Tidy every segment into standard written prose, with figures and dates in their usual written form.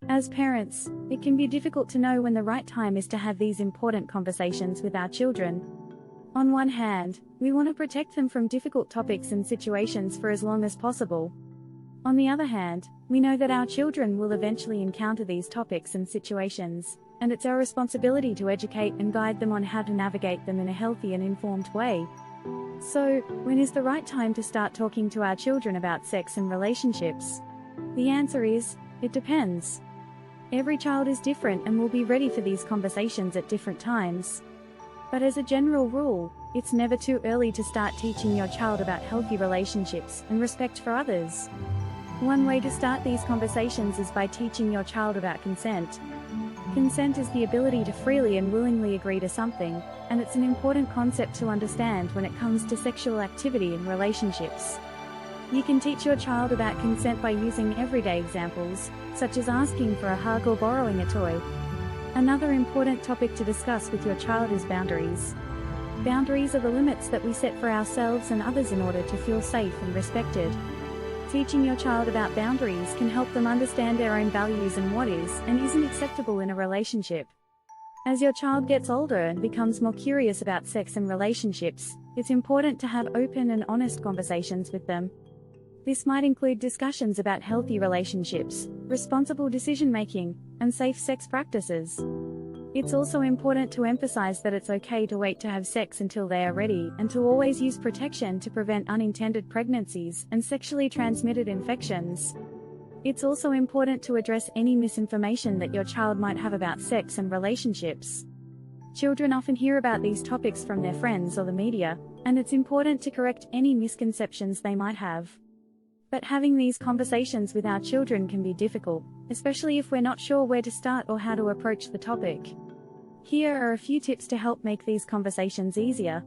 As parents, it can be difficult to know when the right time is to have these important conversations with our children. On one hand, we want to protect them from difficult topics and situations for as long as possible. On the other hand, we know that our children will eventually encounter these topics and situations, and it's our responsibility to educate and guide them on how to navigate them in a healthy and informed way. So, when is the right time to start talking to our children about sex and relationships? The answer is, it depends. Every child is different and will be ready for these conversations at different times. But as a general rule, it's never too early to start teaching your child about healthy relationships and respect for others. One way to start these conversations is by teaching your child about consent. Consent is the ability to freely and willingly agree to something, and it's an important concept to understand when it comes to sexual activity in relationships. You can teach your child about consent by using everyday examples, such as asking for a hug or borrowing a toy. Another important topic to discuss with your child is boundaries. Boundaries are the limits that we set for ourselves and others in order to feel safe and respected. Teaching your child about boundaries can help them understand their own values and what is and isn't acceptable in a relationship. As your child gets older and becomes more curious about sex and relationships, it's important to have open and honest conversations with them. This might include discussions about healthy relationships, responsible decision-making, and safe sex practices. It's also important to emphasize that it's okay to wait to have sex until they are ready and to always use protection to prevent unintended pregnancies and sexually transmitted infections. It's also important to address any misinformation that your child might have about sex and relationships. Children often hear about these topics from their friends or the media, and it's important to correct any misconceptions they might have. But having these conversations with our children can be difficult, especially if we're not sure where to start or how to approach the topic. Here are a few tips to help make these conversations easier.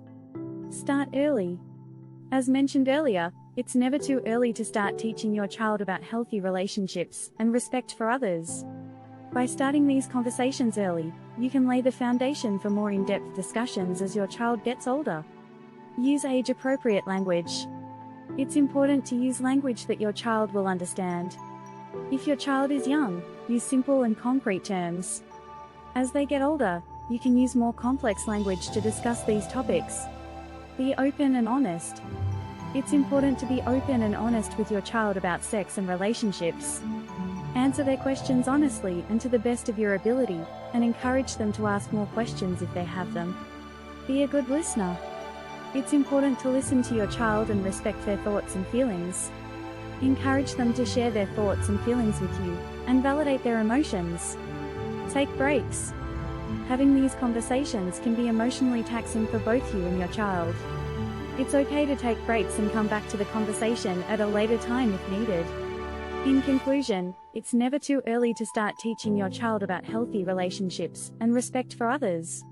Start early. As mentioned earlier, it's never too early to start teaching your child about healthy relationships and respect for others. By starting these conversations early, you can lay the foundation for more in-depth discussions as your child gets older. Use age-appropriate language. It's important to use language that your child will understand. If your child is young, use simple and concrete terms. As they get older, you can use more complex language to discuss these topics. Be open and honest. It's important to be open and honest with your child about sex and relationships. Answer their questions honestly and to the best of your ability, and encourage them to ask more questions if they have them. Be a good listener. It's important to listen to your child and respect their thoughts and feelings. Encourage them to share their thoughts and feelings with you, and validate their emotions. Take breaks. Having these conversations can be emotionally taxing for both you and your child. It's okay to take breaks and come back to the conversation at a later time if needed. In conclusion, it's never too early to start teaching your child about healthy relationships and respect for others.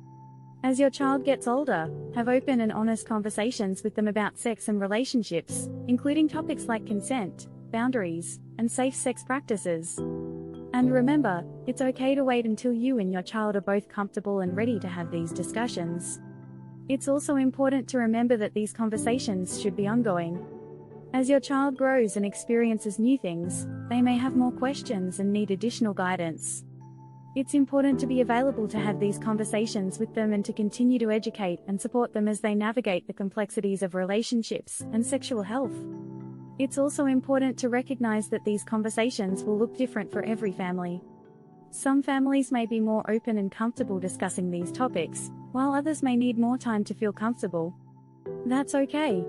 As your child gets older, have open and honest conversations with them about sex and relationships, including topics like consent, boundaries, and safe sex practices. And remember, it's okay to wait until you and your child are both comfortable and ready to have these discussions. It's also important to remember that these conversations should be ongoing. As your child grows and experiences new things, they may have more questions and need additional guidance. It's important to be available to have these conversations with them and to continue to educate and support them as they navigate the complexities of relationships and sexual health. It's also important to recognize that these conversations will look different for every family. Some families may be more open and comfortable discussing these topics, while others may need more time to feel comfortable. That's okay.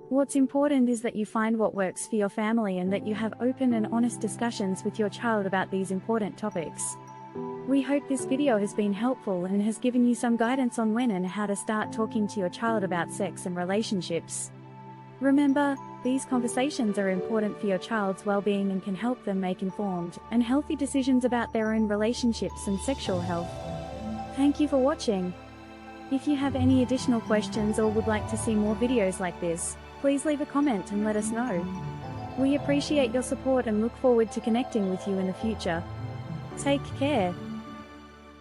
What's important is that you find what works for your family and that you have open and honest discussions with your child about these important topics. We hope this video has been helpful and has given you some guidance on when and how to start talking to your child about sex and relationships. Remember, these conversations are important for your child's well-being and can help them make informed and healthy decisions about their own relationships and sexual health. Thank you for watching. If you have any additional questions or would like to see more videos like this, please leave a comment and let us know. We appreciate your support and look forward to connecting with you in the future. Take care.